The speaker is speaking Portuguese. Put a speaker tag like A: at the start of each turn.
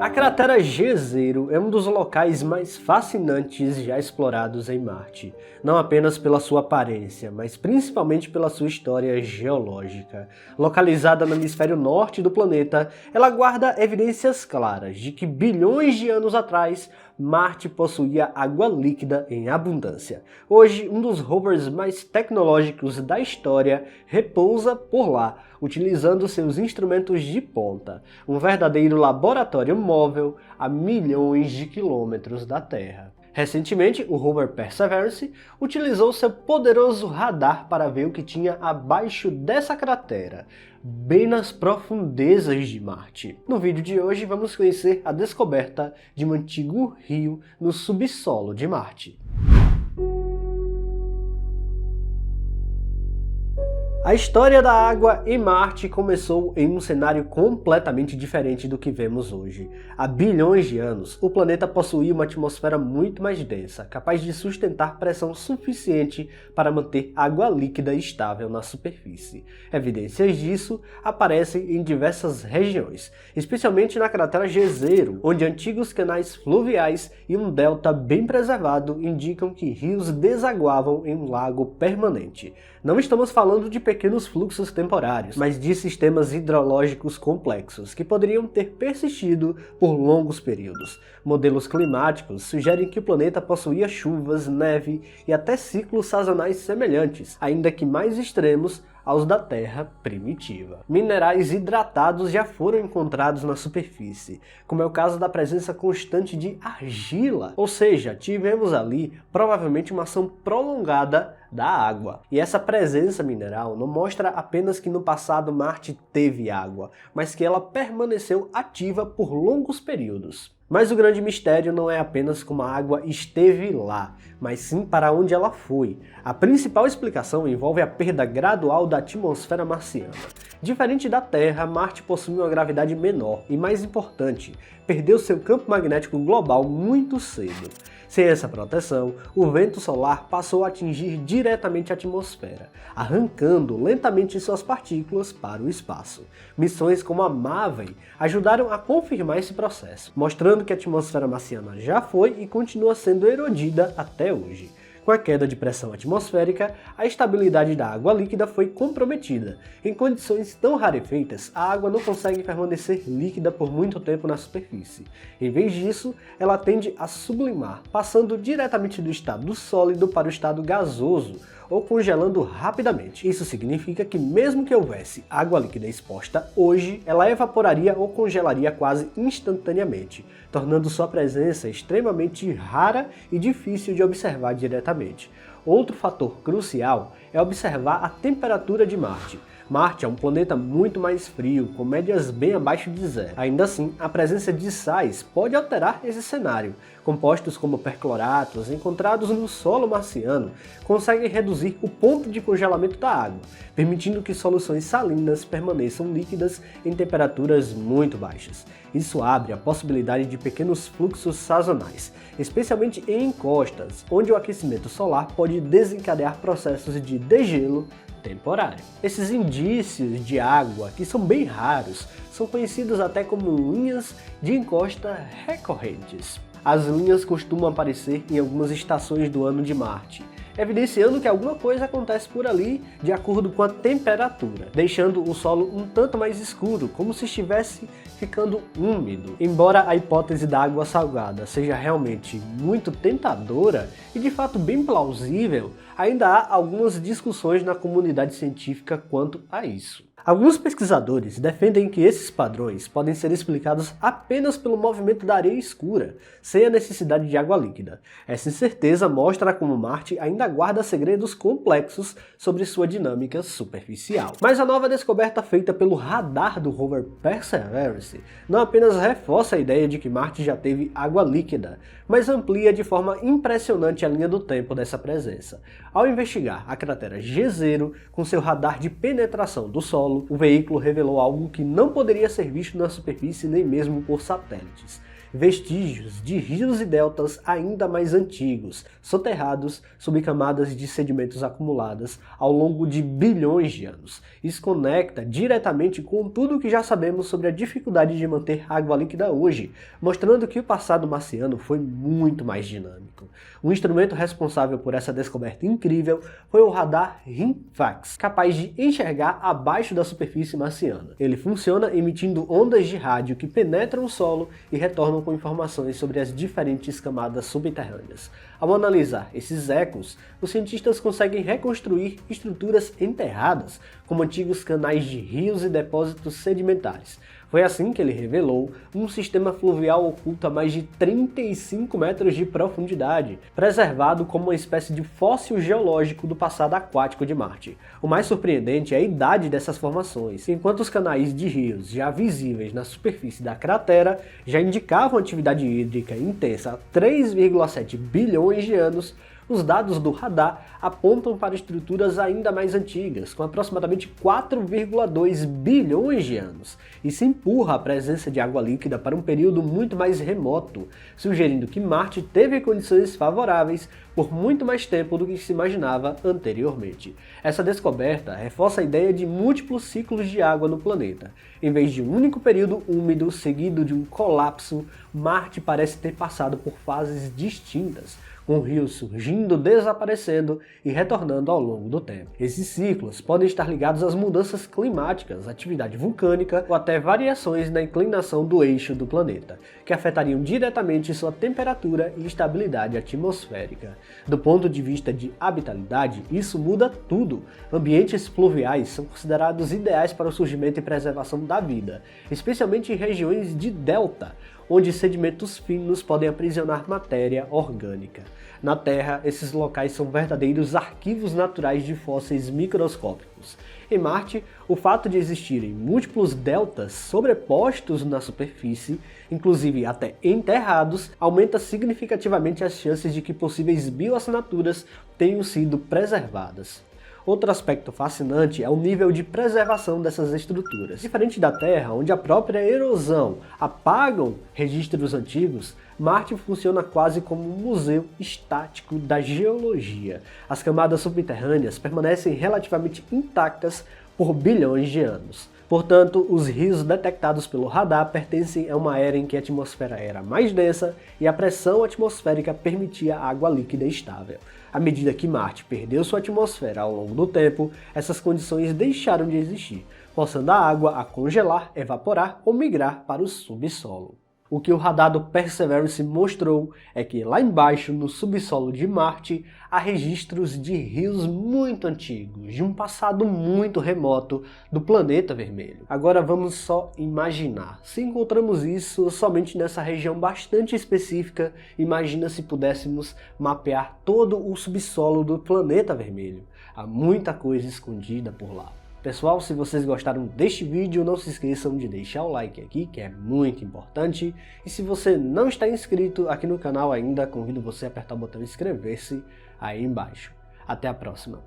A: A cratera Jezero é um dos locais mais fascinantes já explorados em Marte, não apenas pela sua aparência, mas principalmente pela sua história geológica. Localizada no hemisfério norte do planeta, ela guarda evidências claras de que bilhões de anos atrás, Marte possuía água líquida em abundância. Hoje, um dos rovers mais tecnológicos da história repousa por lá, utilizando seus instrumentos de ponta, um verdadeiro laboratório móvel a milhões de quilômetros da Terra. Recentemente, o rover Perseverance utilizou seu poderoso radar para ver o que tinha abaixo dessa cratera, bem nas profundezas de Marte. No vídeo de hoje vamos conhecer a descoberta de um antigo rio no subsolo de Marte. A história da água em Marte começou em um cenário completamente diferente do que vemos hoje. Há bilhões de anos, o planeta possuía uma atmosfera muito mais densa, capaz de sustentar pressão suficiente para manter água líquida estável na superfície. Evidências disso aparecem em diversas regiões, especialmente na cratera Jezero, onde antigos canais fluviais e um delta bem preservado indicam que rios desaguavam em um lago permanente. Não estamos falando de pequenos fluxos temporários, mas de sistemas hidrológicos complexos que poderiam ter persistido por longos períodos. Modelos climáticos sugerem que o planeta possuía chuvas, neve e até ciclos sazonais semelhantes, ainda que mais extremos, aos da Terra primitiva. Minerais hidratados já foram encontrados na superfície, como é o caso da presença constante de argila, ou seja, tivemos ali provavelmente uma ação prolongada da água. E essa presença mineral não mostra apenas que no passado Marte teve água, mas que ela permaneceu ativa por longos períodos. Mas o grande mistério não é apenas como a água esteve lá, mas sim para onde ela foi. A principal explicação envolve a perda gradual da atmosfera marciana. Diferente da Terra, Marte possui uma gravidade menor e, mais importante, perdeu seu campo magnético global muito cedo. Sem essa proteção, o vento solar passou a atingir diretamente a atmosfera, arrancando lentamente suas partículas para o espaço. Missões como a MAVEN ajudaram a confirmar esse processo, mostrando que a atmosfera marciana já foi e continua sendo erodida até hoje. Com a queda de pressão atmosférica, a estabilidade da água líquida foi comprometida. Em condições tão rarefeitas, a água não consegue permanecer líquida por muito tempo na superfície. Em vez disso, ela tende a sublimar, passando diretamente do estado sólido para o estado gasoso, ou congelando rapidamente. Isso significa que mesmo que houvesse água líquida exposta hoje, ela evaporaria ou congelaria quase instantaneamente, tornando sua presença extremamente rara e difícil de observar diretamente. Outro fator crucial é observar a temperatura de Marte. Marte é um planeta muito mais frio, com médias bem abaixo de zero. Ainda assim, a presença de sais pode alterar esse cenário. Compostos como percloratos encontrados no solo marciano conseguem reduzir o ponto de congelamento da água, permitindo que soluções salinas permaneçam líquidas em temperaturas muito baixas. Isso abre a possibilidade de pequenos fluxos sazonais, especialmente em encostas, onde o aquecimento solar pode desencadear processos de degelo temporário. Esses indícios de água, que são bem raros, são conhecidos até como linhas de encosta recorrentes. As linhas costumam aparecer em algumas estações do ano de Marte, evidenciando que alguma coisa acontece por ali de acordo com a temperatura, deixando o solo um tanto mais escuro, como se estivesse ficando úmido. Embora a hipótese da água salgada seja realmente muito tentadora e de fato bem plausível, ainda há algumas discussões na comunidade científica quanto a isso. Alguns pesquisadores defendem que esses padrões podem ser explicados apenas pelo movimento da areia escura, sem a necessidade de água líquida. Essa incerteza mostra como Marte ainda guarda segredos complexos sobre sua dinâmica superficial. Mas a nova descoberta feita pelo radar do rover Perseverance não apenas reforça a ideia de que Marte já teve água líquida, mas amplia de forma impressionante a linha do tempo dessa presença. Ao investigar a cratera Jezero com seu radar de penetração do solo, o veículo revelou algo que não poderia ser visto na superfície nem mesmo por satélites. vestígios de rios e deltas ainda mais antigos, soterrados sob camadas de sedimentos acumuladas ao longo de bilhões de anos. Isso conecta diretamente com tudo o que já sabemos sobre a dificuldade de manter água líquida hoje, mostrando que o passado marciano foi muito mais dinâmico. Um instrumento responsável por essa descoberta incrível foi o radar RIMFAX, capaz de enxergar abaixo da superfície marciana. Ele funciona emitindo ondas de rádio que penetram o solo e retornam com informações sobre as diferentes camadas subterrâneas. Ao analisar esses ecos, os cientistas conseguem reconstruir estruturas enterradas, como antigos canais de rios e depósitos sedimentares. Foi assim que ele revelou um sistema fluvial oculto a mais de 35 metros de profundidade, preservado como uma espécie de fóssil geológico do passado aquático de Marte. O mais surpreendente é a idade dessas formações. Enquanto os canais de rios já visíveis na superfície da cratera já indicavam atividade hídrica intensa há 3,7 bilhões de anos, os dados do radar apontam para estruturas ainda mais antigas, com aproximadamente 4,2 bilhões de anos. Isso empurra a presença de água líquida para um período muito mais remoto, sugerindo que Marte teve condições favoráveis por muito mais tempo do que se imaginava anteriormente. Essa descoberta reforça a ideia de múltiplos ciclos de água no planeta. Em vez de um único período úmido seguido de um colapso, Marte parece ter passado por fases distintas, com rios surgindo, desaparecendo e retornando ao longo do tempo. Esses ciclos podem estar ligados às mudanças climáticas, atividade vulcânica ou até variações na inclinação do eixo do planeta, que afetariam diretamente sua temperatura e estabilidade atmosférica. Do ponto de vista de habitabilidade, isso muda tudo. Ambientes fluviais são considerados ideais para o surgimento e preservação da vida, especialmente em regiões de delta, onde sedimentos finos podem aprisionar matéria orgânica. Na Terra, esses locais são verdadeiros arquivos naturais de fósseis microscópicos. Em Marte, o fato de existirem múltiplos deltas sobrepostos na superfície, inclusive até enterrados, aumenta significativamente as chances de que possíveis bioassinaturas tenham sido preservadas. Outro aspecto fascinante é o nível de preservação dessas estruturas. Diferente da Terra, onde a própria erosão apagam registros antigos, Marte funciona quase como um museu estático da geologia. As camadas subterrâneas permanecem relativamente intactas por bilhões de anos. Portanto, os rios detectados pelo radar pertencem a uma era em que a atmosfera era mais densa e a pressão atmosférica permitia água líquida estável. À medida que Marte perdeu sua atmosfera ao longo do tempo, essas condições deixaram de existir, forçando a água a congelar, evaporar ou migrar para o subsolo. O que o radar do Perseverance mostrou é que lá embaixo, no subsolo de Marte, há registros de rios muito antigos, de um passado muito remoto do planeta vermelho. Agora vamos só imaginar. Se encontramos isso somente nessa região bastante específica, imagina se pudéssemos mapear todo o subsolo do planeta vermelho. Há muita coisa escondida por lá. Pessoal, se vocês gostaram deste vídeo, não se esqueçam de deixar o like aqui, que é muito importante. E se você não está inscrito aqui no canal ainda, convido você a apertar o botão inscrever-se aí embaixo. Até a próxima!